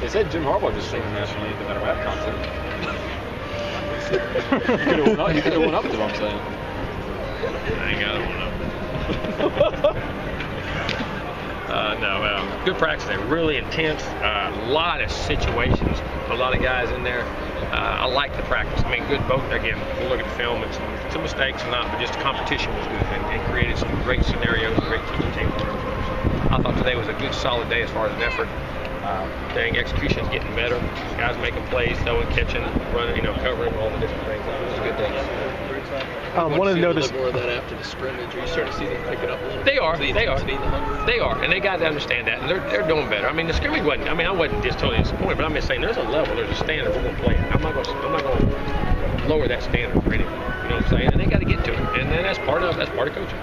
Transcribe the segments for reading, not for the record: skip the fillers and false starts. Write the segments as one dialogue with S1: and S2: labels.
S1: They said Jim Harbaugh just sang the national anthem at a rap concert. You could have went up to him, I'm saying.
S2: I ain't got one up. No, good practice there. Really intense. A lot of situations. A lot of guys in there. I like the practice. I mean, good both. Again, we'll look at the film and some mistakes and not, but just the competition was good and created some great scenarios, great teaching team. I thought today was a good, solid day as far as an effort. Dang, execution is getting better. Guys making plays, throwing, catching, running, covering all the different things. It was a good day.
S3: Wanted to know this.
S4: More of that after the scrimmage. Are you starting to see them pick it up a little bit?
S2: They are, and they got to understand that, and they're doing better. I mean, the scrimmage wasn't. I mean, I wasn't just totally disappointed, but I'm just saying there's a level, there's a standard we're going to play at. I'm not going to lower that standard for anyone. You know what I'm saying? And they got to get to it, and then that's part of coaching.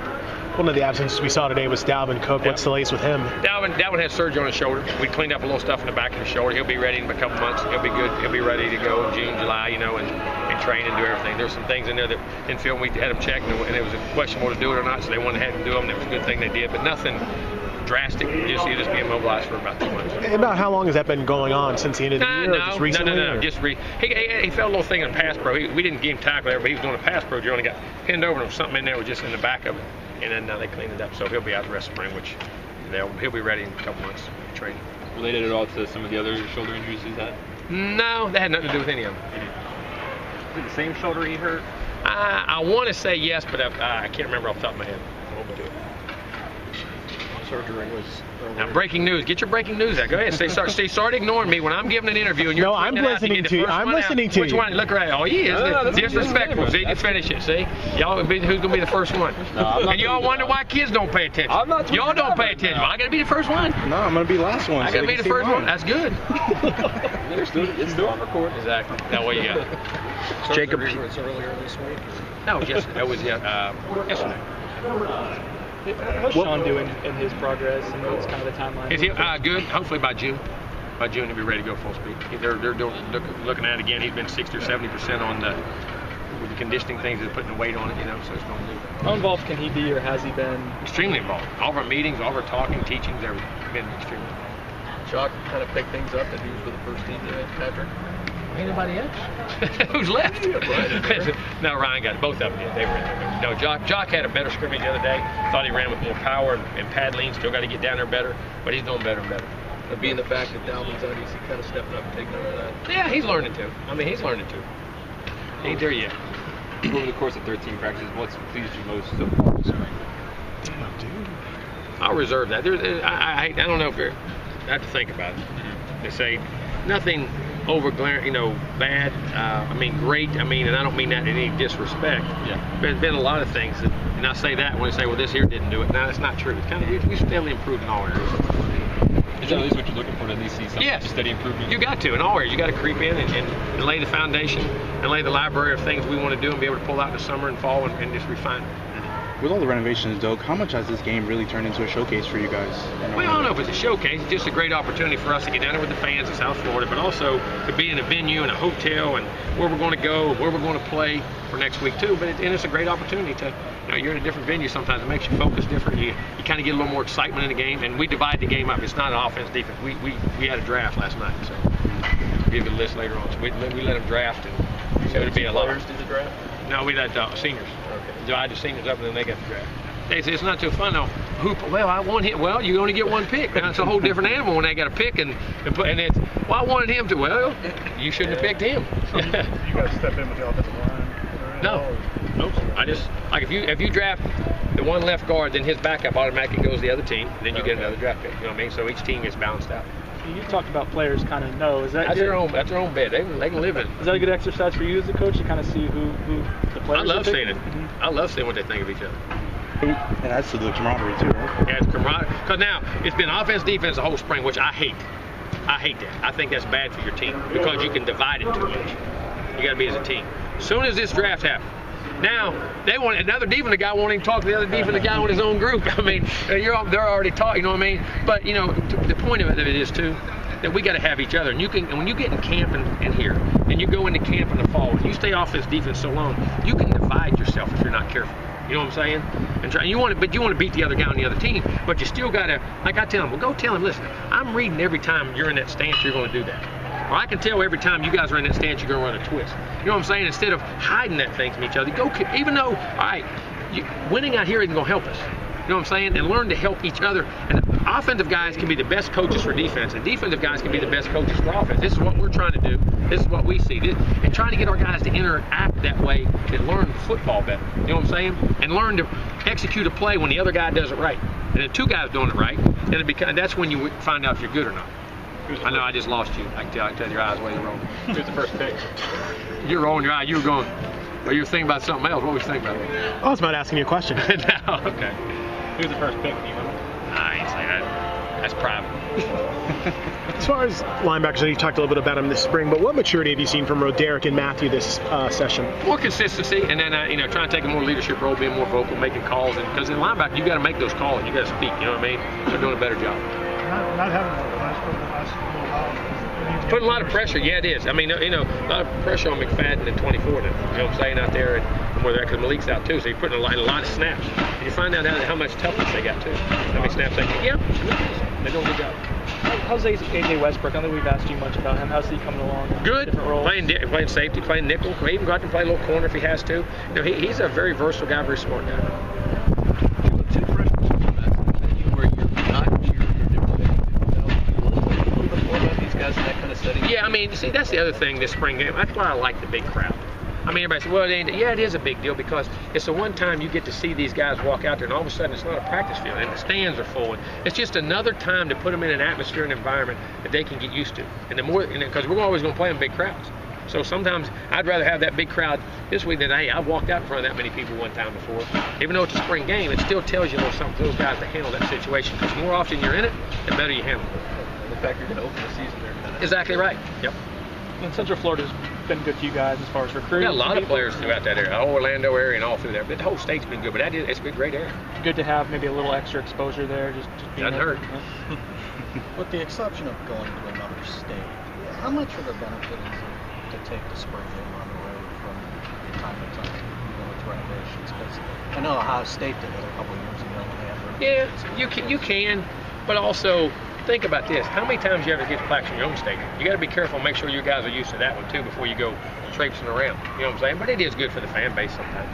S3: One of the absences we saw today was Dalvin Cook. What's the latest with him?
S2: Dalvin had surgery on his shoulder. We cleaned up a little stuff in the back of his shoulder. He'll be ready in a couple months. He'll be good. He'll be ready to go in June, July, and train and do everything. There's some things in there that didn't feel we had him checked, and it was a question whether to do it or not, so they wanted to have him do them. It was a good thing they did, but nothing drastic. Just be immobilized for about 2 months.
S3: About how long has that been going on since the end of the year? Just recently?
S2: No. He felt a little thing in the pass pro. We didn't give him tackle there, but he was doing a pass pro drill and he got pinned over and something in there was just in the back of it. And then they cleaned it up, so he'll be out the rest of spring, which he'll be ready in a couple months training.
S1: Related at all to some of the other shoulder injuries he's had?
S2: No, that had nothing to do with any of them.
S1: Is it the same shoulder he hurt?
S2: I want to say yes, but I can't remember off the top of my head. I won't do it.
S4: Surgery was.
S2: Now, breaking news. Get your breaking news out. Go ahead. Start ignoring me when I'm giving an interview and you're.
S3: No, I'm listening to you. I'm listening to you.
S2: Which one? Look right. Oh, he is. Disrespectful. See, you finish it. See, y'all who's gonna be the first one? And y'all wonder why kids don't pay attention. Y'all don't pay attention. I gotta be the first one.
S5: No, I'm gonna be the last one.
S2: I gotta be the first one. That's good.
S1: It's still on record.
S2: Exactly. Now what you got?
S4: Jacob. Was earlier this week.
S2: No, that was yesterday.
S6: How's Sean doing in his progress, and what's kind of the timeline?
S2: Is he good? Hopefully by June. By June he'll be ready to go full speed. They're looking at it again. He's been 60 or 70% on with the conditioning things. They're putting the weight on it, so it's going to move.
S6: How involved can he be, or has he been?
S2: Extremely involved. All of our meetings, all of our talking, teachings, everything. Been extremely involved.
S4: Jock kind of picked things up that he was with the first team today, Patrick.
S2: Anybody else? Who's left? No, Ryan got it. Both of them did. They were in there. No, Jock had a better scrimmage the other day. Thought he ran with more power and pad lean. Still got to get down there better, but he's doing better and better.
S4: But being the fact that Dalvin's on, is he kind of stepping up and taking over that?
S2: Yeah, he's learning too. I mean, he's learning too. He ain't there yet.
S1: Over the course of 13 practices, what's pleased you most so far this spring?
S2: I'll reserve that. I don't know if you're. I have to think about it. They say nothing over bad. I mean, great. I mean, and I don't mean that in any disrespect.
S1: Yeah.
S2: There's been a lot of things, and I say that when they say, well, this here didn't do it. No, that's not true. It's kind of we steadily improve in all areas.
S1: Is that at least what you're looking for, to at least see some steady improvement?
S2: You got to in all areas. You got to creep in and lay the foundation and lay the library of things we want to do and be able to pull out in the summer and fall and just refine it.
S5: With all the renovations, Doug, how much has this game really turned into a showcase for you guys?
S2: Well, I don't know if it's a showcase. It's just a great opportunity for us to get down there with the fans in South Florida, but also to be in a venue and a hotel and where we're going to go, where we're going to play for next week too. But it's a great opportunity to, you're in a different venue sometimes. It makes you focus different. You kind of get a little more excitement in the game, and we divide the game up. It's not an offense defense. We had a draft last night, so we'll give you a list later on. So we let them draft, and so it'll be a lot.
S4: Players did the draft?
S2: No, we let seniors.
S4: Okay.
S2: Divided the seniors up, and then they got the draft. They say it's not too fun though. Well, I want him. Well, you only get one pick. Now it's a whole different animal when they got a pick and it's. Well, I wanted him to. Well, you shouldn't have picked him.
S7: So you got to step in with the offensive line.
S2: Nope. I just if you draft the one left guard, then his backup automatically goes to the other team. Then you get another draft pick. You know what I mean? So each team gets balanced out.
S6: You talked about players kind of know. Is that
S2: that's their own bed. They can live in it.
S6: Is that a good exercise for you as a coach to kind of see who the players?
S2: I love seeing it. I love seeing what they think of each other.
S5: And that's to the camaraderie too, right?
S2: Yeah, it's camaraderie. Because now it's been offense, defense the whole spring, which I hate. I hate that. I think that's bad for your team because you can divide it too much. You got to be as a team. As soon as this draft happened, now they want another defensive guy won't even talk to the other defensive guy on his own group. I mean, they're already taught. You know what I mean? But the point of it is too that we got to have each other. And when you get in camp in here, and you go into camp in the fall, and you stay offense defense so long, you can divide yourself if you're not careful. You know what I'm saying? And you want to beat the other guy on the other team, but you still gotta, like I tell him, well, go tell him, listen, I'm reading every time you're in that stance, you're going to do that. Or I can tell every time you guys are in that stance, you're going to run a twist. You know what I'm saying? Instead of hiding that thing from each other, go. Even though, all right, winning out here isn't going to help us. You know what I'm saying? And learn to help each other. And offensive guys can be the best coaches for defense, and defensive guys can be the best coaches for offense. This is what we're trying to do. This is what we see. And trying to get our guys to interact that way and learn football better. You know what I'm saying? And learn to execute a play when the other guy does it right. And then two guys doing it right, and that's when you find out if you're good or not. I know I just lost you. I can tell your eyes way you're rolling.
S1: Who's the first pick?
S2: You're rolling your eye. You were going. Well, you were thinking about something else. What was you thinking about?
S3: I was about asking you a question.
S2: No, okay.
S1: Who's the first pick? Do you remember?
S2: I ain't saying that. That's private.
S3: As far as linebackers, I know you talked a little bit about them this spring, but what maturity have you seen from Roderick and Matthew this session?
S2: More consistency, and then trying to take a more leadership role, being more vocal, making calls, and because in linebacker you got to make those calls, you got to speak. You know what I mean? They're doing a better job.
S7: Not having a last little while.
S2: It's putting a lot of pressure. Yeah, it is. I mean, a lot of pressure on McFadden at 24 now. You know what I'm saying, out there, and where they're at, because Malik's out too, so you're putting a lot of snaps. And you find out how much toughness they got too. How many snaps they get. Yeah, they're doing a good job.
S6: How's AJ Westbrook? I don't think we've asked you much about him. How's he coming along?
S2: Good.
S6: Different roles?
S2: Playing safety, playing nickel. May even go out and play a little corner if he has to. He's a very versatile guy, very smart guy.
S4: Two freshmen where you're not about these guys in that kind of setting.
S2: Yeah, I mean, see, that's the other thing this spring game. That's why I like the big crowd. I mean, everybody says, well, it is a big deal because it's the one time you get to see these guys walk out there, and all of a sudden it's not a practice field, and the stands are full. And it's just another time to put them in an atmosphere and environment that they can get used to. And the more, because we're always going to play in big crowds. So sometimes I'd rather have that big crowd this week than, hey, I've walked out in front of that many people one time before. Even though it's a spring game, it still tells you a little something for those guys to handle that situation. Because the more often you're in it, the better you handle it.
S4: The fact you're going to open the season there.
S2: Exactly right. Yep.
S6: And Central Florida's been good to you guys as far as recruiting.
S2: We got a lot of players throughout that area, the whole Orlando area and all through there. But the whole state's been good, but it's been a great area.
S6: Good to have maybe a little extra exposure there. Just being
S2: Doesn't hurt.
S8: With the exception of going to another state, how much of a benefit is it to take the spring game on the road from time to time, with renovations? Because I know Ohio State did it a couple of years ago when they had renovations.
S2: Yeah, you can, but also think about this. How many times you ever get plaques in your own stadium? You got to be careful and make sure you guys are used to that one too before you go traipsing around. You know what I'm saying? But it is good for the fan base sometimes.